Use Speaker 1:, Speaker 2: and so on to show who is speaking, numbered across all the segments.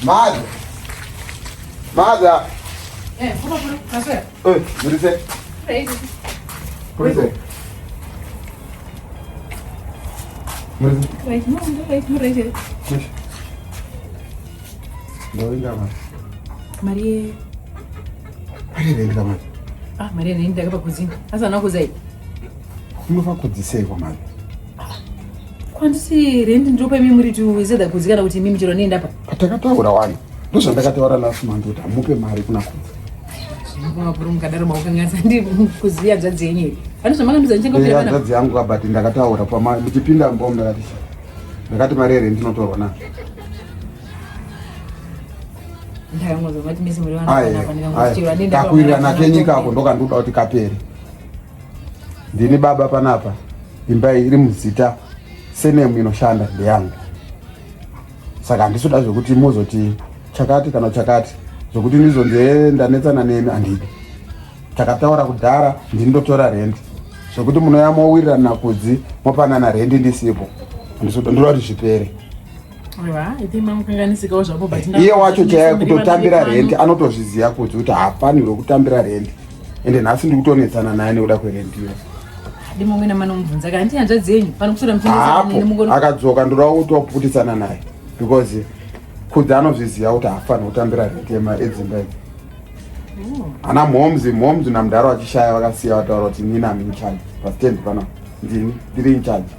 Speaker 1: Madha.
Speaker 2: Pura, kasih.
Speaker 1: Murise. Murise.
Speaker 2: Murise.
Speaker 1: Ndoinga mama.
Speaker 2: Maria.
Speaker 1: Maria kama.
Speaker 2: Maria ni ndaka pakuzini. Sasa nakuzai.
Speaker 1: Unofa kudzisei kwa mama.
Speaker 2: Kwandisi rendi ndopa mimi muri tu zeda kuzikana kuti mimi chiro nenda pa.
Speaker 1: Patakataura wani. Ndozvo ndakataura last month kuti amupe mari kuna kuti.
Speaker 2: Ndakona kurumka daruma ukanganza ndi kuziya dzadzi yenyewe. Vanozva makambidza nchenga kuti
Speaker 1: vana. Dzadzi yangu abati ndakataura pama muchipinda mbombe ndakati mari rendi ndinotorwa na.
Speaker 2: Ndayamuzwa kuti misi muri vana panapa ndingamuchira nenda.
Speaker 1: Takuira na kenyika ako ndoka ndoda kuti kapere. Ndini baba panapa. Imba iri muzita senemu inoshanda ndeyangu. Saka ndisoda zvokuti muzoti chakati kana chakati zvokuti ndizondienda netsana nemi andidi. Takataura kudhara ndindotora rendi. Zvokuti munoya mowirirana kudzi mopanana rendi ndisipo. Ndisoda kuti zvipere. Iye wacho chaya kutotambira rendi anotozviziva kuti haafanirwi kutambira rendi. Ende nhasi ndiri kutonetsana naye nekuda kwerendiyo.
Speaker 2: Ndimumwena manomubvunza kandi hanzva dzenyu panokusura
Speaker 1: mutinezanini akadzoka ndoda kutoputisana naye because kudzi anozviziva kuti haafanirwi kutambira rendi edzimba idzi. Ana mhomzi namudhara vachishaya vakasiya vataura kuti nini am incharge pastand pana ndini ndiri incharge.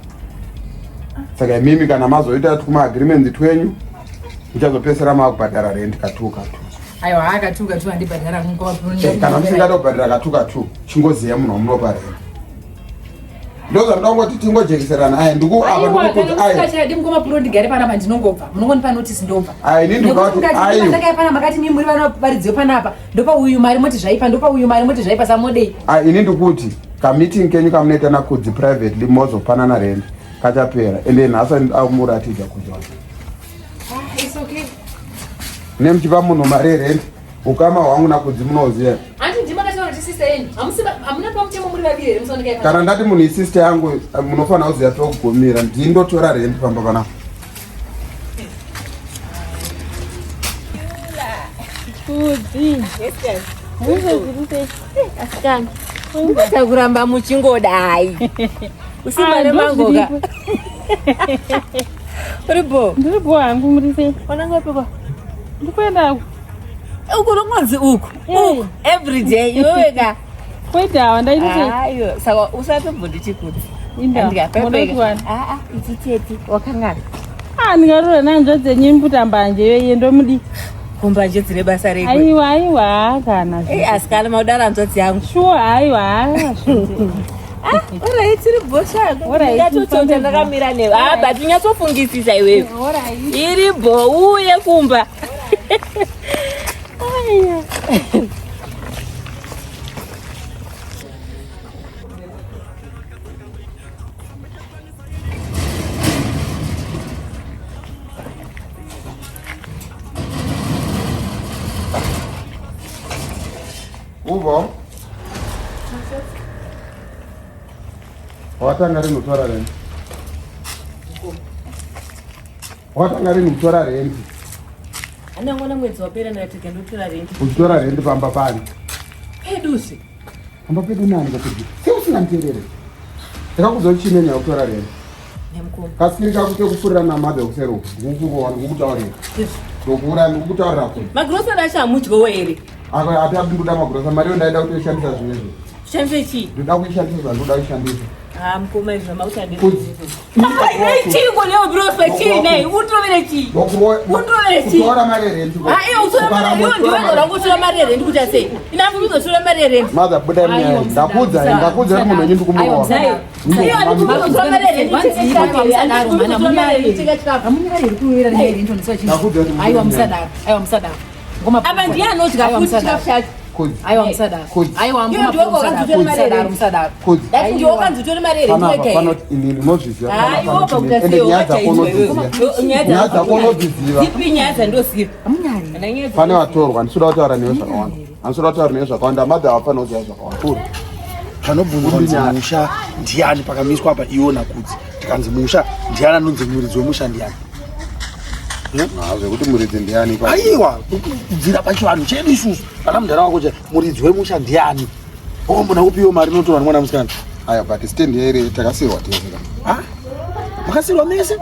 Speaker 1: Saka mimi kana mazoita kumaagreements twenyu muchazopesera maakubhadhara rendi katuka tu.
Speaker 2: Aiwa akatuka tu andibhadhara kungopa.
Speaker 1: Kana musingada kubhadhara katuka tu chingoziya munhu wamunopa rendi. Ndoza ndongoti tingojekiserana aya ndiku apa ndikuti aya
Speaker 2: ndikachadi mukoma pro ndigare pana pandinongobva munongoni pa notice ndomva
Speaker 1: aya nini ndikati
Speaker 2: ayo ndakaya pana makati mimi muri vana varidziwe panapa ndopa uyu mari moti zvaipa ndopa uyu mari moti zvaipa samodei
Speaker 1: aya ini ndikuti ka meeting kenyu kamunoita na kudzi privately mozopanana rendi kachapera ende nhasa amuratidza kuti
Speaker 2: it's okay
Speaker 1: nemuchipa munhu mari rendi ukama hwangu nakudzi munoziya kana ndati munhu isister yangu munofanira kuziva pekugumira ndindotora rendi pamba panapa.
Speaker 3: Kuramba muchingodai usimane mangoka uripo
Speaker 4: ndiripo hangu murise
Speaker 3: wanangopekwa
Speaker 4: ndikuenda
Speaker 3: uku nomwanzi uku everyday iweweka
Speaker 4: kwetawa ndaitete
Speaker 3: ayo saka usatombondichikuti
Speaker 4: indamondaiwana
Speaker 3: ichiteti wakangana
Speaker 4: ndingatora nanzva dzenyu mbutambanje yoye ndomudi
Speaker 3: kumbanje dzine basa reko
Speaker 4: aiwa kana
Speaker 3: asikana maudara nzodzi yangu
Speaker 4: shuwa aiwa
Speaker 3: orai tiri bhoshako ngatotota ndakamira newe but unyatsofungisisa iwewe iri bho uye kumba aya
Speaker 1: Uvo watanga rini kutora rendi watanga rini kutora rendi
Speaker 3: anangona mwedzi wapera ndakateka ndotora rendi
Speaker 1: uchitora rendi pamba pani
Speaker 3: pedusi
Speaker 1: pamba pedu nani kuti seusina muterere ndakakuzochimenya kutora rendi kasikiri kakute kufurira namadhe kusero ngukutaurira ndokura ndikutaurira kuti
Speaker 3: magrosari acho hamudyowo here
Speaker 1: ati abinduda magrosa mariyo ndaida kutoshandisa zvinezvi
Speaker 3: shandise chii
Speaker 1: ndoda kuishandisa zvandoda kuishandisa
Speaker 3: mukoma izvo maushandisechiko newo broswa chii nei undirovere chii undirovere
Speaker 1: chiitora mari yerendi
Speaker 3: ndiwezora kutora mari yerendi kuita sei inafu kuzotora mari yerendi
Speaker 1: madha buda mnyaya ndakudza kuti munhu wenyu ndikumurowa
Speaker 3: apa ndianodya kuti chikafu chacho
Speaker 2: aiwa musadaro aiwa musadaro
Speaker 3: ndiwokanzitori mari here
Speaker 1: nyaya dzako unodziziva
Speaker 3: nyaya ndoziva
Speaker 1: pane vatorwa ndisoda kutaura newe zvakawanda handisoda kutaura newe zvakawanda madha havafanira kuziva zvakawanda
Speaker 5: panobvunzwa kuti musha ndiani pakamiswa apa iwo nakudzi tikanzi musha ndiani anonzi muridzi wemusha ndiani
Speaker 1: zvekuti muridzi ndiani
Speaker 5: aiwa kubvira pachivanhu chedu isusu kana mudhara wako cha muridzi wemusha ndiani ombona upiwo mari inotorwa nemwana musikana
Speaker 1: aya but stand here takasirwa tese
Speaker 5: makasirwa mese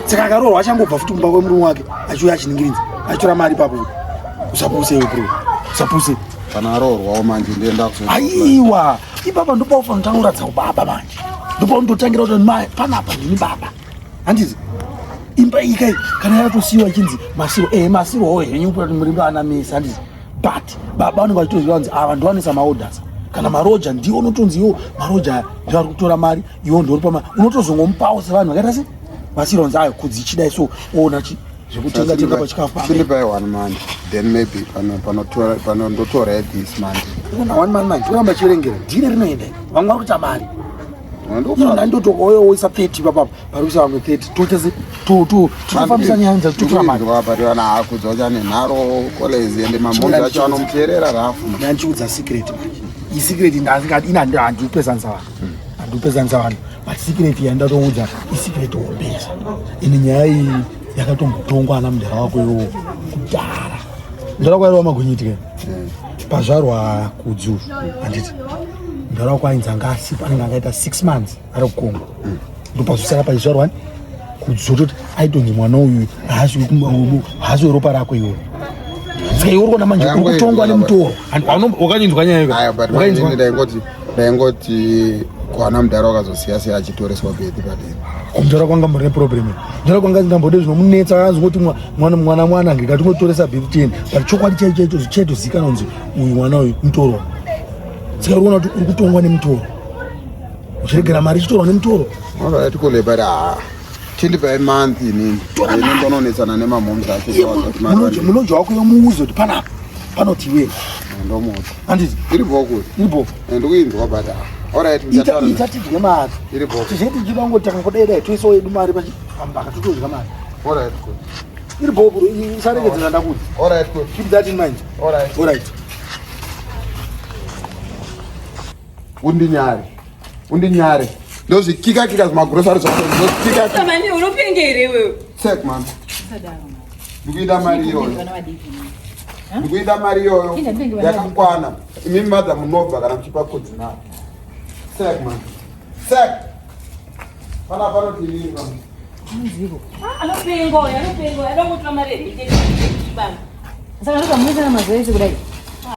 Speaker 5: saka akarorwa achangobva futi mumba kwemurume wake achiuya achiningiridza achitora mari papo usapuse bro usapuse
Speaker 1: kana arorwawo manje ndienda
Speaker 5: aiwa ipapa ndopaufanira kutaura ubaba manje ndopaunototangira kuti mai panapa ndini baba handizi imba ikai kana yatosiyiwa chinzi masiro masiro hoye henyu kuti murindo ana mesi handizi but baba vanenge vachitoziva kunzi ava ndiwanisa maorders kana maroja ndiwo unotonzi iwo maroja ndivari kutora mari iwo ndori pama unotozongomupawo sevanhu vakaita se masiro onzi ayo kudzi ichidai so oona zvekutenga pachikafu
Speaker 1: chilipai 1 month then maybe panondotora this month
Speaker 5: 1 month manje uramba chiverengera ndine rinoenda vamwe vari kuita mari ndotokoisa 30 papapa parikuisa vamwe 30 totofambisa nyaya dzakutotora mari
Speaker 1: vana akudza kuti ane nharo kolezi ende mamonzi acho anomuteerera rafu
Speaker 5: ndanchiudza secret manje iyi secret handipezanisa vanhu but secret yandatoudza isecret wombeza ine nyaya iyi yakatombotongwa ana mudhara wako iwo kudhara mudhara wako aiwa magonyitike pazvarwa kudzuru handiti mudhara wako ainzi anga asipa anenge angaita 6 months ari kukongo ndopazosara paizvarwani kudzototi aitonzi mwana uyu haasi ropa rako iwo saka iwe uri kuona manje uri kutongwa nemutoro wakanyinzwa nyaya
Speaker 1: daingoti kwana mudhara wakazosiya sei achitoreswa beti padera
Speaker 5: kumudhara kwanga muri neproblem mudhara kwanga zingambode zvinomunetsa azongoti mwana ngekatingotoresa beti 10 but chokwadi chaitozikanwa kunzi uyu mwana uyu mutorwa saka uri kuona kuti uri kutongwa nemutoro uchiregera mari ichitorwa nemutoro
Speaker 1: tikolebari chindipai month inini ndononetsana nemamomzi acho
Speaker 5: mulonje wako yomuudza kuti panapa panoti iwe
Speaker 1: ndomoto
Speaker 5: handiti
Speaker 1: iripo kuti
Speaker 5: iripo
Speaker 1: ndikuinzwa but
Speaker 5: ita tidye mari tizeti tichidango takangodedai toisawo yedu mari pambaka totodya mari iripo isaregedzera ndakuti keep that in mind alright
Speaker 1: undinyare ndozvikikakika zvimagrosari
Speaker 3: Samani unopengere wewe.
Speaker 1: sek man ndikuida mari iyoyo ndikuida mari iyoyo yakakwana imimi madza munobva kana muchipa kudzi nao sek man sek pana panotivinga
Speaker 3: Anopengo, anokutora mari.
Speaker 2: Saka ndokamuisa namazoezi kudai.